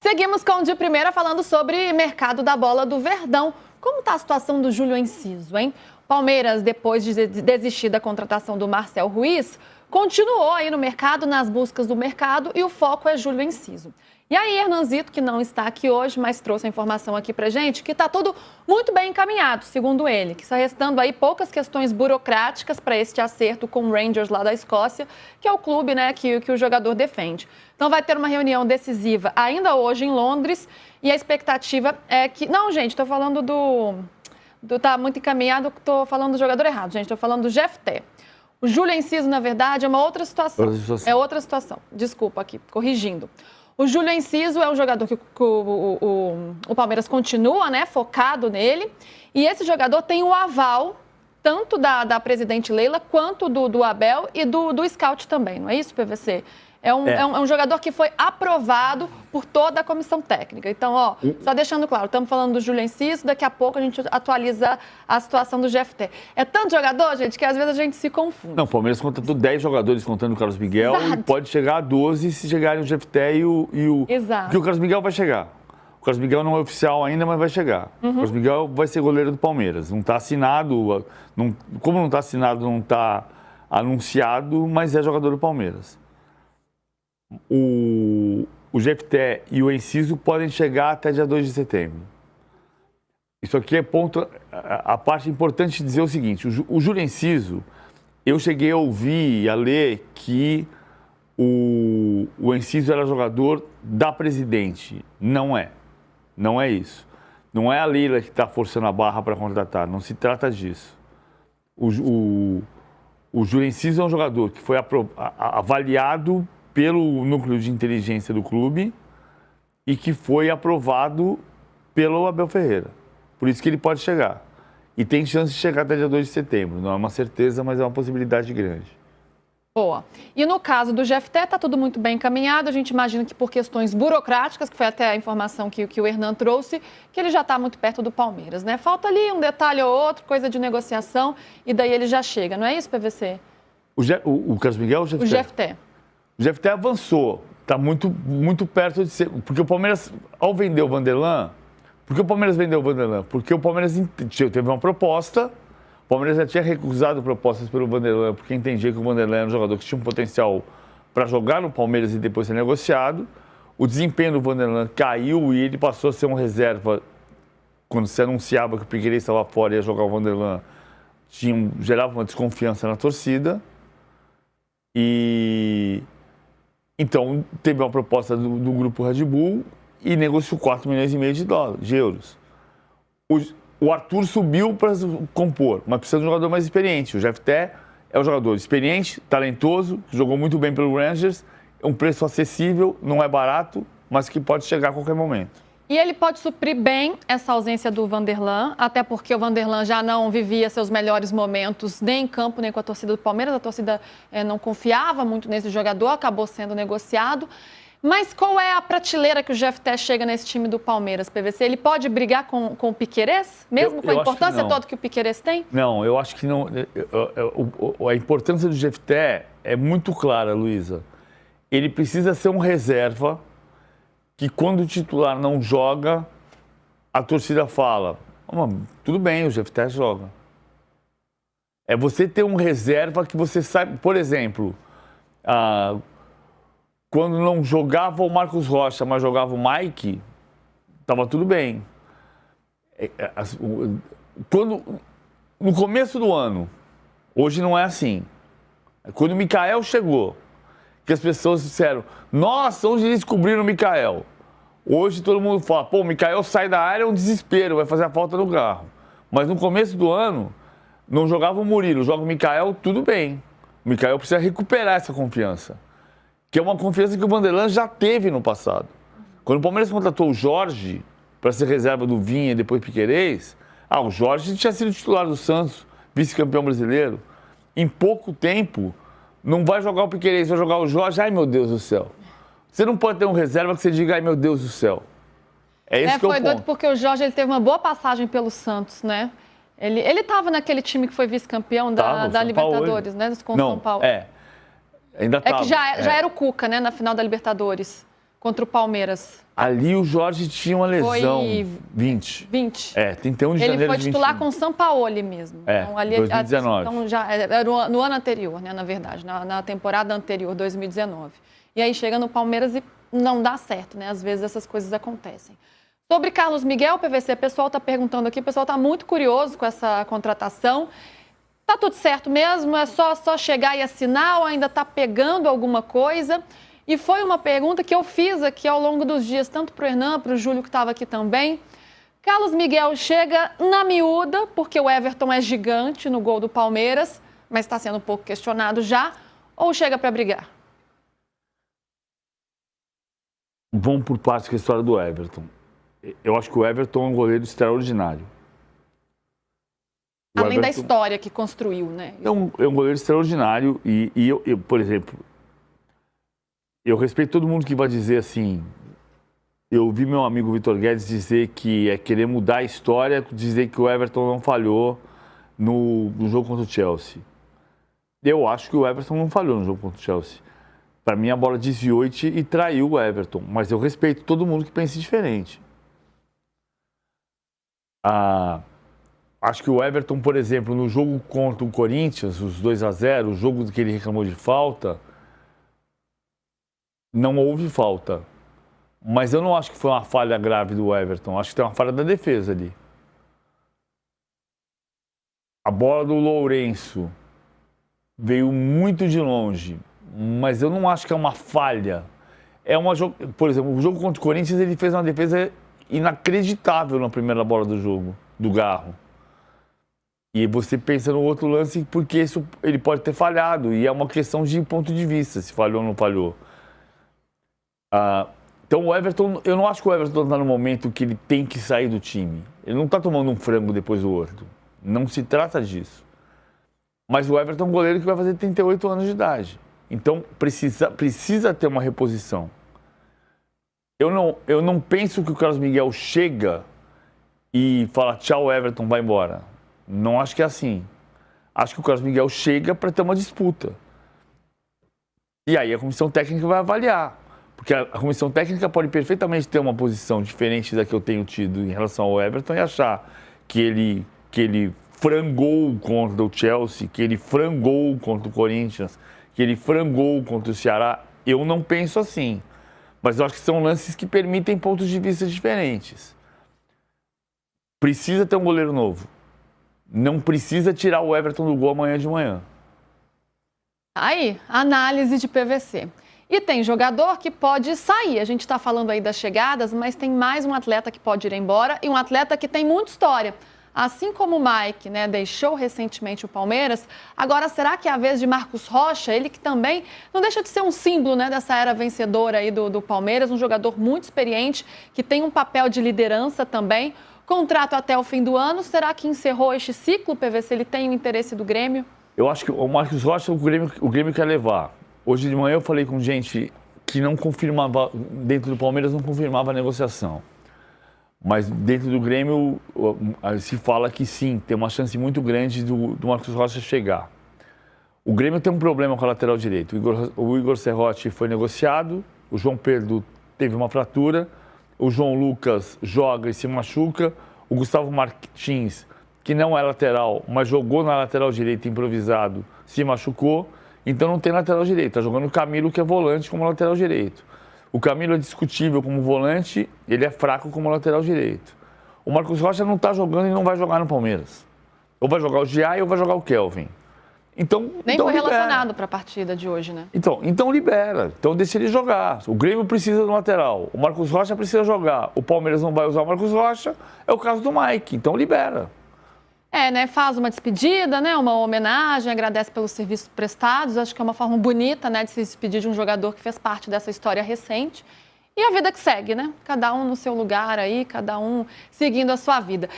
Seguimos com o De Primeira falando sobre mercado da bola do Verdão. Como está a situação do Júlio Enciso, hein? Palmeiras, depois de desistir da contratação do Marcel Ruiz, continuou aí no mercado, nas buscas do mercado, e o foco é Júlio Enciso. E aí, Hernanzito, que não está aqui hoje, mas trouxe a informação aqui pra gente, que está tudo muito bem encaminhado, segundo ele, que está restando aí poucas questões burocráticas para este acerto com o Rangers lá da Escócia, que é o clube, né, que o jogador defende. Então vai ter uma reunião decisiva ainda hoje em Londres, e a expectativa é que... Não, gente, estou falando tá muito encaminhado, estou falando do jogador errado, gente, estou falando do Jefté. O Júlio Enciso, na verdade, é uma outra situação. É outra situação. Desculpa aqui, corrigindo. O Júlio Enciso é um jogador que o Palmeiras continua, né, focado nele. E esse jogador tem o aval tanto da presidente Leila quanto do Abel e do scout também, não é isso, PVC? É um jogador que foi aprovado por toda a comissão técnica. Então, ó, só deixando claro, estamos falando do Júlio Enciso, daqui a pouco a gente atualiza a situação do Jefté. É tanto jogador, gente, que às vezes a gente se confunde. Não, o Palmeiras contratou 10 jogadores, contando o Carlos Miguel, e pode chegar a 12 se chegarem o Jefté e o... Exato. Porque o Carlos Miguel vai chegar. O Carlos Miguel não é oficial ainda, mas vai chegar. O Carlos Miguel vai ser goleiro do Palmeiras. Não está assinado, como não está assinado, não está anunciado, mas é jogador do Palmeiras. O Jefté e o Enciso podem chegar até dia 2 de setembro. Isso aqui é ponto... A parte importante de dizer é o seguinte, o Júlio Enciso, eu cheguei a ouvir e a ler que o Enciso era jogador da presidente. Não é. Não é isso. Não é a Leila que está forçando a barra para contratar. Não se trata disso. O Júlio Enciso é um jogador que foi avaliado pelo núcleo de inteligência do clube e que foi aprovado pelo Abel Ferreira. Por isso que ele pode chegar. E tem chance de chegar até dia 2 de setembro. Não é uma certeza, mas é uma possibilidade grande. Boa. E no caso do Jefté, está tudo muito bem encaminhado. A gente imagina que por questões burocráticas, que foi até a informação que o Hernan trouxe, que ele já está muito perto do Palmeiras, né? Falta ali um detalhe ou outro, coisa de negociação, e daí ele já chega. Não é isso, PVC? O Carlos Miguel ou o Jefté? O Jefté. O Jefté avançou, está muito, muito perto de ser... Porque o Palmeiras, ao vender o Vanderlan... Por que o Palmeiras vendeu o Vanderlan? Porque o Palmeiras teve uma proposta, o Palmeiras já tinha recusado propostas pelo Vanderlan, porque entendia que o Vanderlan era um jogador que tinha um potencial para jogar no Palmeiras e depois ser negociado. O desempenho do Vanderlan caiu e ele passou a ser um reserva. Quando se anunciava que o Piquerez estava fora e ia jogar o Vanderlan, gerava uma desconfiança na torcida. Então, teve uma proposta do grupo Red Bull e negociou 4,5 milhões de euros. O Arthur subiu para compor, mas precisa de um jogador mais experiente. O Jefté é um jogador experiente, talentoso, jogou muito bem pelo Rangers, é um preço acessível, não é barato, mas que pode chegar a qualquer momento. E ele pode suprir bem essa ausência do Vanderlan, até porque o Vanderlan já não vivia seus melhores momentos nem em campo, nem com a torcida do Palmeiras. A torcida não confiava muito nesse jogador, acabou sendo negociado. Mas qual é a prateleira que o Jefté chega nesse time do Palmeiras, PVC? Ele pode brigar com o Piquerez, mesmo com a importância toda que o Piquerez tem? Não, eu acho que não. A importância do Jefté é muito clara, Luísa. Ele precisa ser um reserva que quando o titular não joga, a torcida fala, tudo bem, o Jefté joga. É você ter um reserva que você sabe, por exemplo, quando não jogava o Marcos Rocha, mas jogava o Mike, estava tudo bem. No começo do ano, hoje não é assim. Quando o Mikael chegou, que as pessoas disseram, nossa, onde eles descobriram o Mikael? Hoje todo mundo fala, o Mikael sai da área, é um desespero, vai fazer a falta no carro. Mas no começo do ano, não jogava o Murilo, joga o Mikael, tudo bem. O Mikael precisa recuperar essa confiança, que é uma confiança que o Vanderlan já teve no passado. Quando o Palmeiras contratou o Jorge para ser reserva do Vinha e depois Piquerez, o Jorge tinha sido titular do Santos, vice-campeão brasileiro. Em pouco tempo, não vai jogar o Piquerez, vai jogar o Jorge, ai meu Deus do céu. Você não pode ter um reserva que você diga, ai meu Deus do céu. É esse que é o ponto. Foi doido porque o Jorge ele teve uma boa passagem pelo Santos, né? Ele estava naquele time que foi vice-campeão da Libertadores, né? Com o São Paulo. Ainda tava. É que já era o Cuca, né? Na final da Libertadores. contra o Palmeiras? Ali o Jorge tinha uma lesão. Foi 20. 20. 31 de janeiro de 21. Ele foi titular com o Sampaoli mesmo. Então, ali, 2019. Então, já era no ano anterior, né, na verdade, na temporada anterior, 2019. E aí chega no Palmeiras e não dá certo, né? Às vezes essas coisas acontecem. Sobre Carlos Miguel, PVC, o pessoal está perguntando aqui, o pessoal está muito curioso com essa contratação. Tá tudo certo mesmo? É só chegar e assinar ou ainda está pegando alguma coisa? E foi uma pergunta que eu fiz aqui ao longo dos dias, tanto para o Hernan, para o Júlio, que estava aqui também. Carlos Miguel chega na miúda, porque o Everton é gigante no gol do Palmeiras, mas está sendo um pouco questionado já, ou chega para brigar? Vamos por partes com a história do Everton. Eu acho que o Everton é um goleiro extraordinário. Além da história que construiu, né? É um goleiro extraordinário e eu, por exemplo, eu respeito todo mundo que vai dizer assim. Eu ouvi meu amigo Vitor Guedes dizer que é querer mudar a história, dizer que o Everton não falhou no jogo contra o Chelsea. Eu acho que o Everton não falhou no jogo contra o Chelsea. Para mim, a bola desviou e traiu o Everton. Mas eu respeito todo mundo que pense diferente. Acho que o Everton, por exemplo, no jogo contra o Corinthians, os 2-0, o jogo que ele reclamou de falta, não houve falta. Mas eu não acho que foi uma falha grave do Everton. Acho que tem uma falha da defesa ali. A bola do Lourenço veio muito de longe, mas eu não acho que é uma falha. Por exemplo, o jogo contra o Corinthians, ele fez uma defesa inacreditável na primeira bola do jogo, do Garro. E você pensa no outro lance, porque ele pode ter falhado, e é uma questão de ponto de vista, se falhou ou não falhou. Então o Everton, eu não acho que o Everton está no momento que ele tem que sair do time. Ele não está tomando um frango depois do outro. Não se trata disso. Mas o Everton é um goleiro que vai fazer 38 anos de idade. Então precisa ter uma reposição. Eu não penso que o Carlos Miguel chega e fala tchau, Everton, vai embora. Não acho que é assim. Acho que o Carlos Miguel chega para ter uma disputa. E aí a comissão técnica vai avaliar. Porque a comissão técnica pode perfeitamente ter uma posição diferente da que eu tenho tido em relação ao Everton e achar que ele frangou contra o Chelsea, que ele frangou contra o Corinthians, que ele frangou contra o Ceará. Eu não penso assim. Mas eu acho que são lances que permitem pontos de vista diferentes. Precisa ter um goleiro novo. Não precisa tirar o Everton do gol amanhã de manhã. Aí, análise de PVC. E tem jogador que pode sair. A gente está falando aí das chegadas, mas tem mais um atleta que pode ir embora e um atleta que tem muita história. Assim como o Mike, né, deixou recentemente o Palmeiras, agora será que é a vez de Marcos Rocha? Ele que também não deixa de ser um símbolo, né, dessa era vencedora aí do Palmeiras, um jogador muito experiente, que tem um papel de liderança também. Contrato até o fim do ano. Será que encerrou este ciclo, PVC? Ele tem o interesse do Grêmio? Eu acho que o Marcos Rocha, o Grêmio quer levar. Hoje de manhã eu falei com gente que não confirmava, dentro do Palmeiras não confirmava a negociação. Mas dentro do Grêmio se fala que sim, tem uma chance muito grande do Marcos Rocha chegar. O Grêmio tem um problema com a lateral direito. O Igor Serrote foi negociado, o João Pedro teve uma fratura, o João Lucas joga e se machuca, o Gustavo Martins, que não é lateral, mas jogou na lateral direita improvisado, se machucou. Então não tem lateral direito, está jogando o Camilo, que é volante, como lateral direito. O Camilo é discutível como volante, ele é fraco como lateral direito. O Marcos Rocha não está jogando e não vai jogar no Palmeiras. Ou vai jogar o Giai ou vai jogar o Kelvin. Nem foi relacionado para a partida de hoje, né? Então libera, então deixa ele jogar. O Grêmio precisa do lateral, o Marcos Rocha precisa jogar. O Palmeiras não vai usar o Marcos Rocha, é o caso do Mike, então libera. Né? Faz uma despedida, né? Uma homenagem, agradece pelos serviços prestados. Acho que é uma forma bonita, né, de se despedir de um jogador que fez parte dessa história recente. E a vida que segue, né? Cada um no seu lugar aí, cada um seguindo a sua vida.